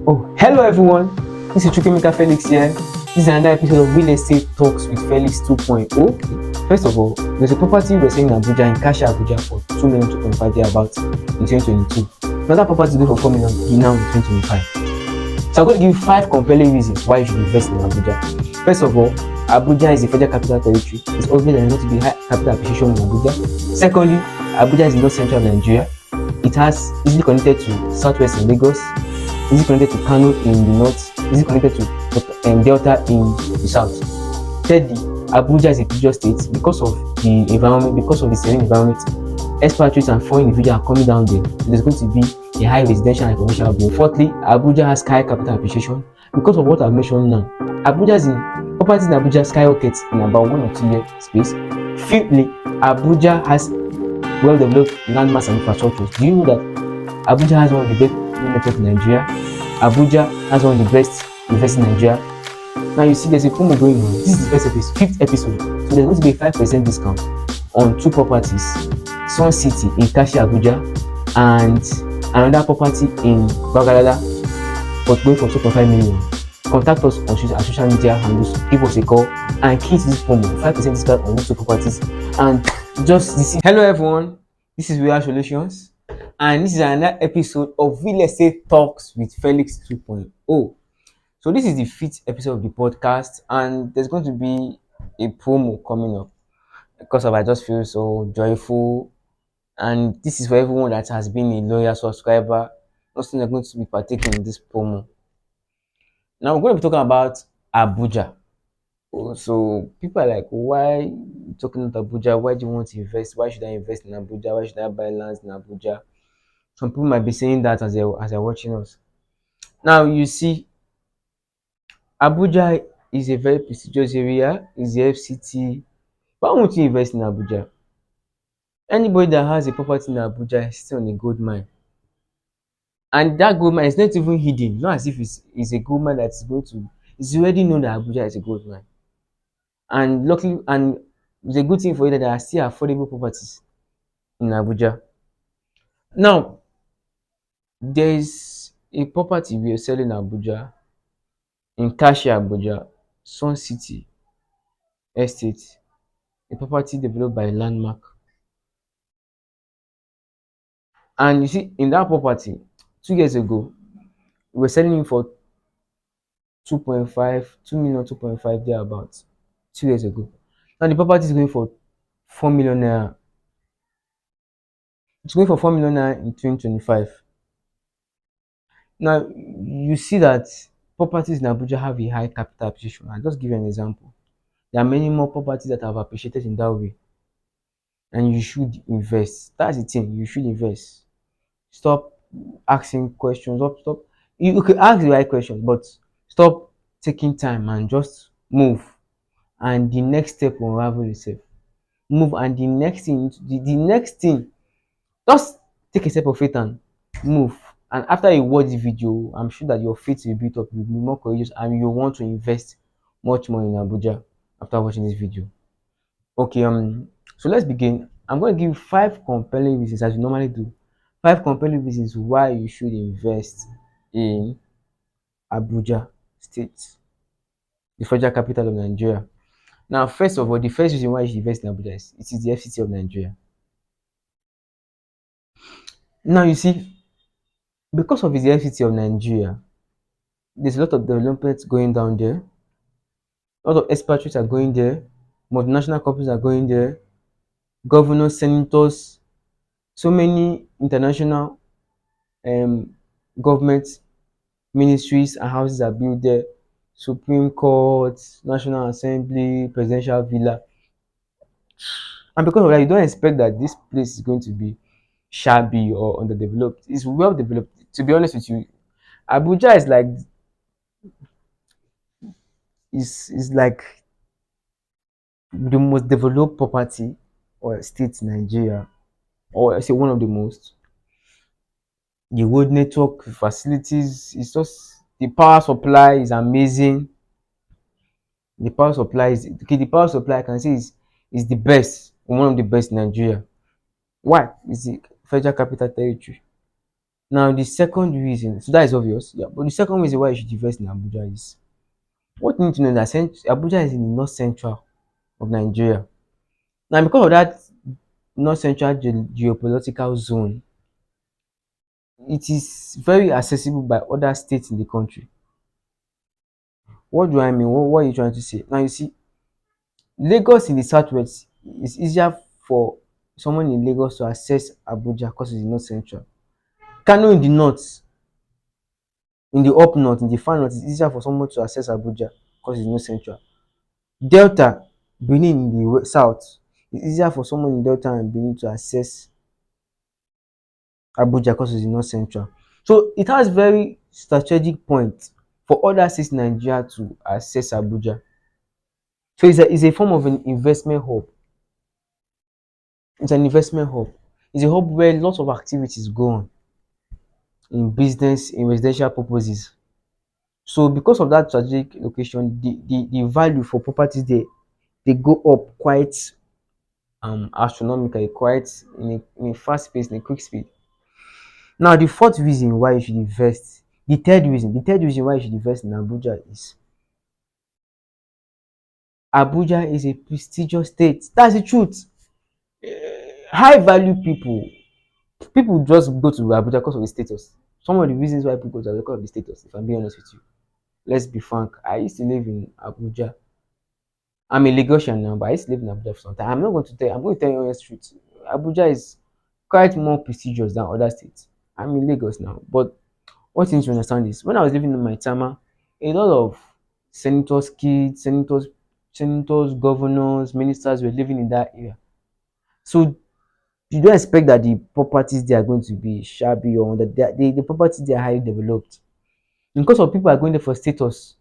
Oh, hello everyone. This is Felix here. This is another episode of Real Estate Talks with Felix 2.0. First of all, there's a property we're selling in Abuja, in Kashi Abuja, for 2 million 2.5 thereabouts in 2022. Another property is going for 4 million now in 2025. So I'm going to give you 5 compelling reasons why you should invest in Abuja. First of all, Abuja is a federal capital territory. It's obvious that there's going to be high capital appreciation in Abuja. Secondly, Abuja is in north central Nigeria. It has easily connected to southwest in Lagos, easily connected to Kano in the north, easily connected to Delta in the south. Thirdly, Abuja is a prestigious state because of the environment, because of the serene environment. Expatriates and foreign individuals are coming down there. So there's going to be a high residential and commercial boom. Fourthly, Abuja has high capital appreciation because of what I've mentioned now. Properties in Abuja skyrockets in about 1 or 2 year space. Fifthly, Abuja has well-developed landmass and infrastructures. Do you know that Abuja has one of the best networks in Nigeria? Abuja has one of the best universities in Nigeria. Now you see there's a promo going on. This is the first episode, 5th episode. So there's going to be a 5% discount on 2 properties. Sun City in Kashi Abuja and another property in Bagalada, but going for 2.5 million. Contact us on social media handles, give us a call and key to this promo, 5% discount on these 2 properties. And just this. Hello everyone, this is Real Solutions, and this is another episode of Real Estate Talks with Felix 2.0. So this is the 5th episode of the podcast, and there's going to be a promo coming up because I just feel so joyful, and this is for everyone that has been a loyal subscriber. Also, they're going to be partaking in this promo. Now we're going to be talking about Abuja. So people are like, why you talking about Abuja? Why do you want to invest? Why should I invest in Abuja? Why should I buy lands in Abuja? Some people might be saying that as they're watching us. Now you see, Abuja is a very prestigious area, is the FCT. Why won't you invest in Abuja? Anybody that has a property in Abuja is still on a gold mine. And that gold mine is not even hidden, not as if it's a gold mine that's going to, it's already known that Abuja is a gold mine. And luckily, and it's a good thing for you that there are still affordable properties in Abuja. Now, there is a property we are selling in Abuja, in Kashi Abuja, Sun City Estate, a property developed by Landmark. And you see, in that property, 2 years ago, we were selling it for 2.5, 2 million, 2.5 thereabouts, 2 years ago. Now the property is going for 4 million naira. It's going for 4 million naira in 2025. Now you see that properties in Abuja have a high capital appreciation. I'll just give you an example. There are many more properties that have appreciated in that way, and you should invest. That's the thing. You should invest. Stop asking questions. Stop. You could ask the right questions, but stop taking time and just move. And the next step will unravel itself. Move, and the next thing, just take a step of faith and move. And after you watch the video, I'm sure that your faith will be built up, you'll be more courageous, and you want to invest much more in Abuja after watching this video. Okay, so let's begin. I'm going to give 5 compelling reasons, as you normally do. 5 compelling reasons why you should invest in Abuja State, the federal capital of Nigeria. Now, first of all, the first reason why you should invest in Abuja is it is the FCT of Nigeria. Now, you see, because of the FCT of Nigeria, there's a lot of development going down there. A lot of expatriates are going there. Multinational companies are going there. Governors, senators, so many international government ministries and houses are built there. Supreme Court, National Assembly, Presidential Villa. And because of that, you don't expect that this place is going to be shabby or underdeveloped. It's well developed. To be honest with you, Abuja is like the most developed property or state in Nigeria, or I say one of the most. The road network facilities, it's just the power supply is amazing. The power supply is okay. The power supply I can say is the best, one of the best in Nigeria. Why? It's the federal capital territory. Now, the second reason, so that is obvious, yeah, but the second reason why you should invest in Abuja is what you need to know is that Abuja is in the north central of Nigeria. Now, because of that north central geopolitical zone, it is very accessible by other states in the country. What do I mean? What are you trying to say? Now, you see, Lagos in the southwest is easier for someone in Lagos to access Abuja because it's north central. Kano in the north, in the up north, in the far north, it's easier for someone to access Abuja because it's north central. Delta, Benin in the south, it's easier for someone in Delta and Benin to access Abuja because it's north central. So it has very strategic points for other states in Nigeria to access Abuja. So it's a form of an investment hub. It's an investment hub. It's a hub where lots of activities go on in business, in residential purposes. So because of that strategic location, the value for properties there they go up quite astronomically, quite in a fast pace, in a quick speed. Now the fourth reason why you should invest, the third reason why you should invest in Abuja is Abuja is a prestigious state. That's the truth. High value people just go to Abuja because of the status. Some of the reasons why people go to Abuja because of the status, if I'm being honest with you. Let's be frank. I used to live in Abuja. I'm a Lagosian now, but I used to live in Abuja for some time. I'm going to tell you honest truth. Abuja is quite more prestigious than other states. I'm in Lagos now. But what you need to understand is when I was living in my Tama, a lot of senators' kids, senators, governors, ministers were living in that area. So you don't expect that the properties they are going to be shabby or that the properties they are highly developed. Because of people are going there for status,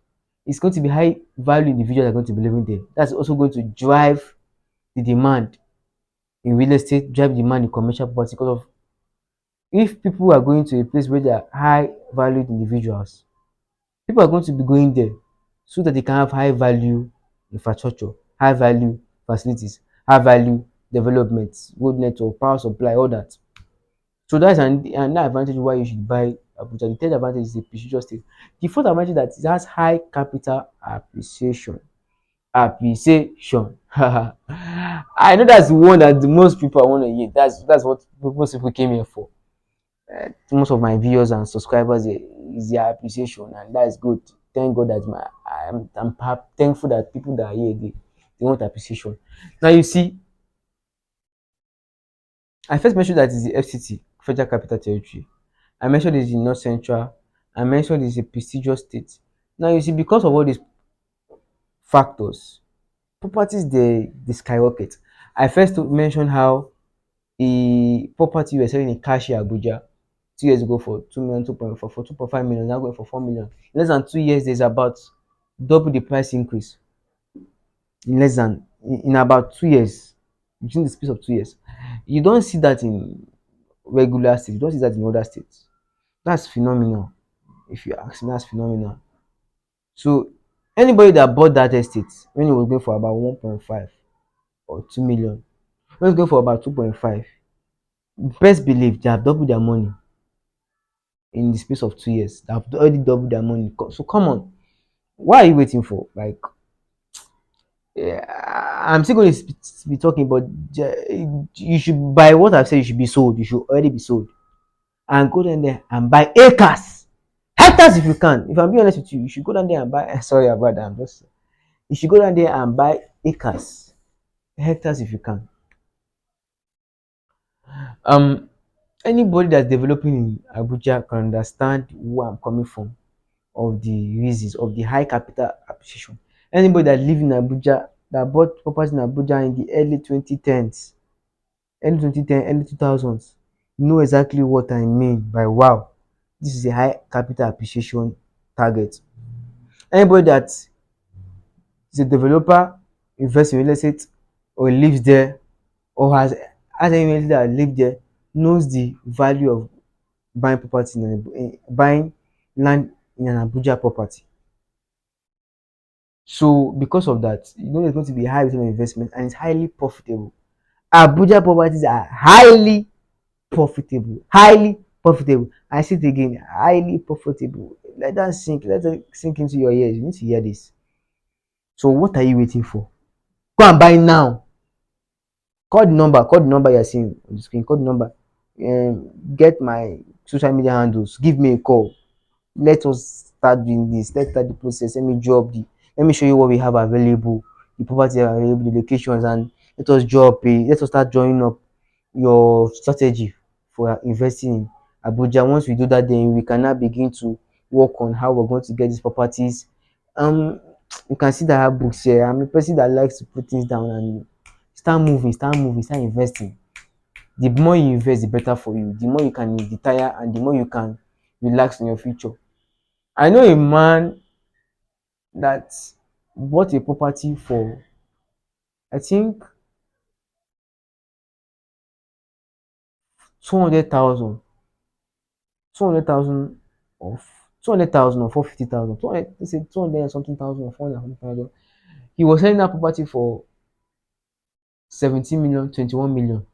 it's going to be high value individuals that are going to be living there. That's also going to drive the demand in real estate, drive demand in commercial property. Because of if people are going to a place where there are high valued individuals, people are going to be going there so that they can have high value infrastructure, high value facilities, high value development, road network, power supply, all that. So that's another advantage why you should buy Abuja. The third advantage is the prestigious state. The fourth advantage that it has high capital appreciation. Appreciation. I know that's the one that the most people want to hear. That's what most people came here for. Most of my viewers and subscribers is their appreciation, and that is good. Thank God that I'm thankful that people that are here they want appreciation. Now you see, I first mentioned that it's the FCT, Federal Capital Territory. I mentioned it's in North Central. I mentioned it's a prestigious state. Now you see, because of all these factors, properties they skyrocket. I first mentioned how a property we were selling in Kashi Abuja 2 years ago for 2 million, 2.4, for 2.5 million, now going for 4 million. In less than 2 years, there's about double the price increase. In about 2 years, between the space of 2 years. You don't see that in regular states, you don't see that in other states. That's phenomenal. If you ask me, that's phenomenal. So anybody that bought that estate when it was going for about 1.5 or 2 million, when it's going for about 2.5, best believe they have doubled their money in the space of 2 years. They have already doubled their money. So come on, what are you waiting for? Like, I'm still going to be talking, but you should buy what I've said. You should be sold. You should already be sold, and go down there and buy acres, hectares if you can. If I'm being honest with you, you should go down there and buy. Sorry about that. I'm just. You should go down there and buy acres, hectares if you can. Um, Anybody that's developing in Abuja can understand where I'm coming from of the reasons of the high capital appreciation. Anybody that live in Abuja that bought property in Abuja in the early 2010s, early 2010, early 2000s, know exactly what I mean by wow. This is a high capital appreciation target. Anybody that is a developer, invests in real estate, or lives there, or has any relative that live there, knows the value of buying property buying land in an Abuja property. So because of that, you know it's going to be a high return on investment and it's highly profitable. Abuja properties are highly profitable. Highly profitable. I say it again, highly profitable. Let that sink. Let it sink into your ears. You need to hear this. So what are you waiting for? Go and buy now. Call the number. Call the number you're seeing on the screen. Call the number. Get my social media handles. Give me a call. Let us start doing this. Let's start the process. Let me drop the. Let me show you what we have available, the property available, the locations, and let us drop it. Let us start drawing up your strategy for investing in Abuja. Once we do that, then we can now begin to work on how we're going to get these properties. Um, you can see that I have books here. I'm a person that likes to put things down and start moving, start investing. The more you invest, the better for you. The more you can retire and the more you can relax in your future. I know a man that bought a property for, I think, 200,000, 200,000 of 200,000 or 450,000, 200, let's say 200 and something thousand or 400 and something thousand. He was selling that property for 17 million, 21 million.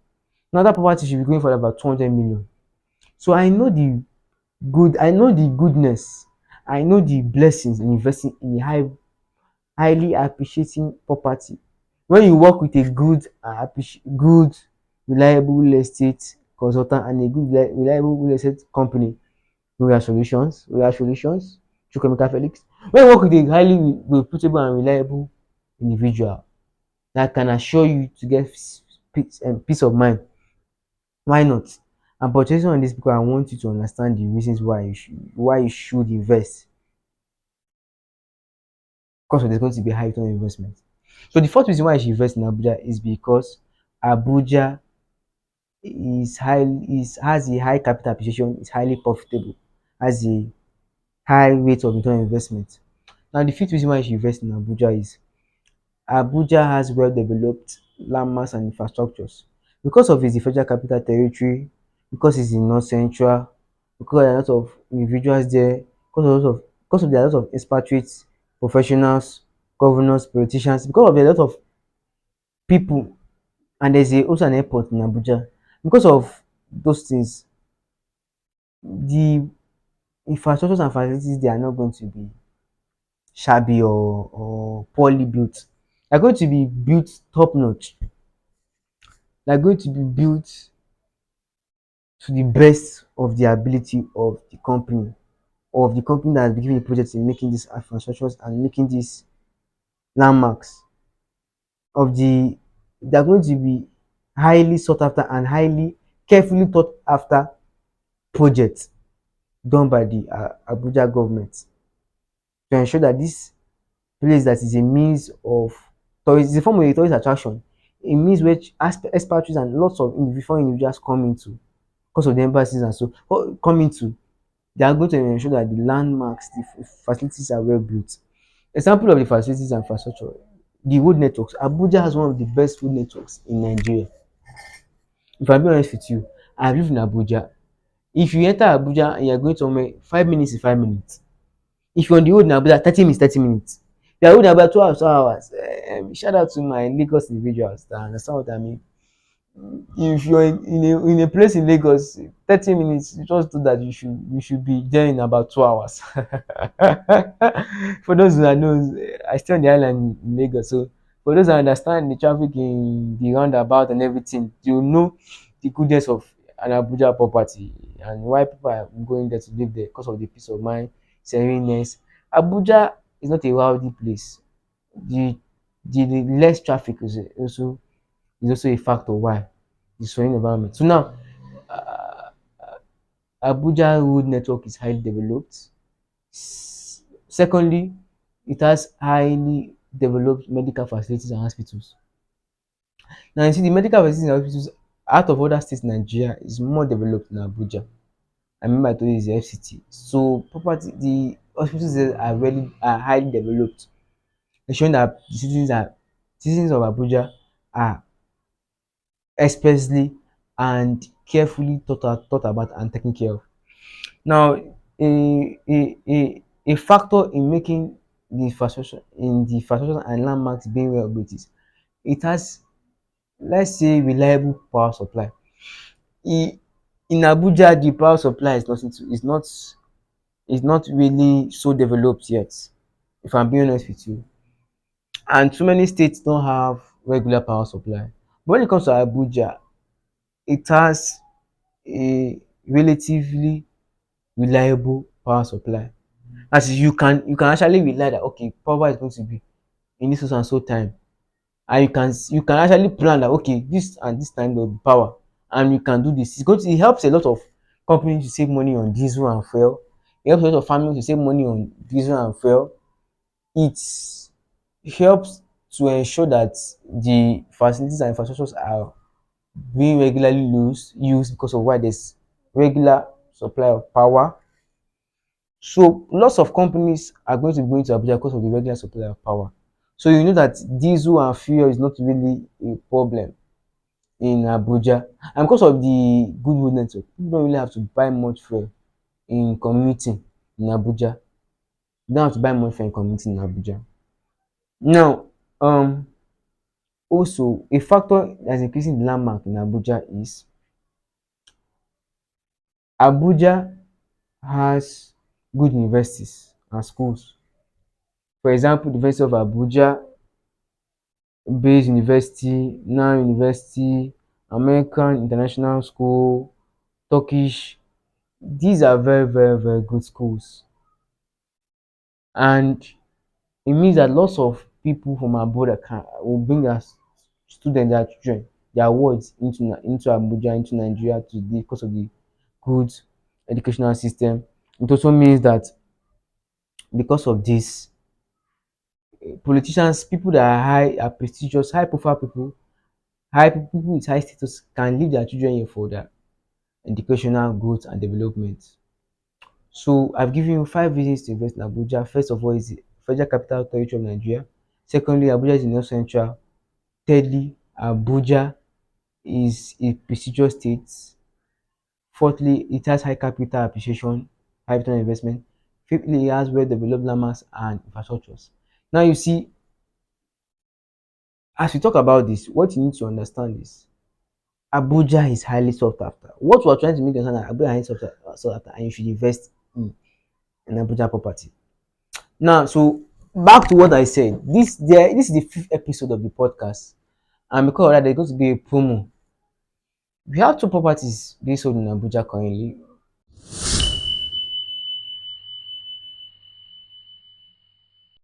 Now that property should be going for about 200 million. So I know the goodness, I know the blessings in investing in a highly appreciating property. When you work with a good, reliable real estate consultant and a good, reliable real estate company, congratulations, Chukwemeka Felix. When you work with a highly reputable and reliable individual that can assure you to get peace of mind, why not? I'm purchasing on this because I want you to understand the reasons why you should invest. Because there's going to be a high return on investment. So the first reason why I should invest in Abuja is because Abuja has a high capital appreciation, is highly profitable, has a high rate of return on investment. Now the fifth reason why I should invest in Abuja is Abuja has well developed landmarks and infrastructures. Because of its federal capital territory, because it's in north central, because there are a lot of individuals there, because of there are a lot of expatriates, professionals, governors, politicians, because of a lot of people, and also an airport in Abuja. Because of those things, the infrastructures and facilities they are not going to be shabby or poorly built. They're going to be built top notch. They're going to be built to the best of the ability of the company that has been given the project in making these infrastructures and making these landmarks of the they're going to be highly sought after and highly carefully thought after projects done by the Abuja government to ensure that this place that is a means of tourist, is a form of a tourist attraction, a means which expatriates and lots of foreign individuals come into because of the embassies and so come into. They are going to ensure that the landmarks, the facilities are well built. Example of the facilities and infrastructure, the road networks. Abuja has one of the best road networks in Nigeria. If I'm being honest with you, I live in Abuja. If you enter Abuja and you're going somewhere, 5 minutes is 5 minutes. If you're on the road in Abuja, 30 minutes, 30 minutes. If you're on the road about 2 hours, 2 hours. Shout out to my Lagos individuals that understand what I mean. If you're in a place in Lagos, 30 minutes, just do that. You should be there in about 2 hours. For those that knows, I stay on the island in Lagos, so for those that understand the traffic in the roundabout and everything, you know the goodness of an Abuja property and why people are going there to live there because of the peace of mind, sereneness. Abuja is not a rowdy place. The the less traffic is also a factor why the surrounding environment. So now, Abuja road network is highly developed. Secondly, it has highly developed medical facilities and hospitals. Now you see the medical facilities and hospitals out of other states in Nigeria is more developed in Abuja. I remember I told you it's the FCT. So the hospitals there are highly developed, ensuring that the citizens of Abuja are expressly and carefully thought about and taken care of. Now, a factor in making the infrastructure and landmarks being well built is it has, let's say, reliable power supply. I- In Abuja, the power supply is not really so developed yet, if I'm being honest with you. And too many states don't have regular power supply. But when it comes to Abuja, it has a relatively reliable power supply. As in you can actually rely that okay, power is going to be in this so and so time, and you can actually plan that okay, this and this time there will be power, and you can do this. It helps a lot of companies to save money on diesel and fuel. It helps a lot of families to save money on diesel and fuel. It helps to ensure that the facilities and infrastructures are being regularly used because of why there's regular supply of power. So lots of companies are going to be going to Abuja because of the regular supply of power. So you know that diesel and fuel is not really a problem in Abuja. And because of the good road network, people don't really have to buy much fuel in commuting in Abuja. You don't have to buy much fuel in commuting in Abuja. Now, also a factor that's increasing the landmark in Abuja is Abuja has good universities and schools. For example, the University of Abuja, Bayes University, Now University, American International School, Turkish. These are very good schools. And it means that lots of people from abroad will bring their students, their children, their wards into Abuja, into Nigeria today because of the good educational system. It also means that because of this, politicians, people that are high, are prestigious, high profile people, high people with high status can leave their children here for their educational growth and development. So I've given you 5 reasons to invest in Abuja. First of all, is the federal capital territory of Nigeria. Secondly, Abuja is in North Central. Thirdly, Abuja is a prestigious state. Fourthly, it has high capital appreciation, high return on investment. Fifthly, it has well developed landmarks and infrastructures. Now you see, as we talk about this, what you need to understand is Abuja is highly sought after. What we are trying to make you understand that Abuja is highly sought after, and you should invest in Abuja property. Now, so back to what I said. This is the fifth episode of the podcast, and because of that, there's going to be a promo. We have two properties being sold in Abuja currently.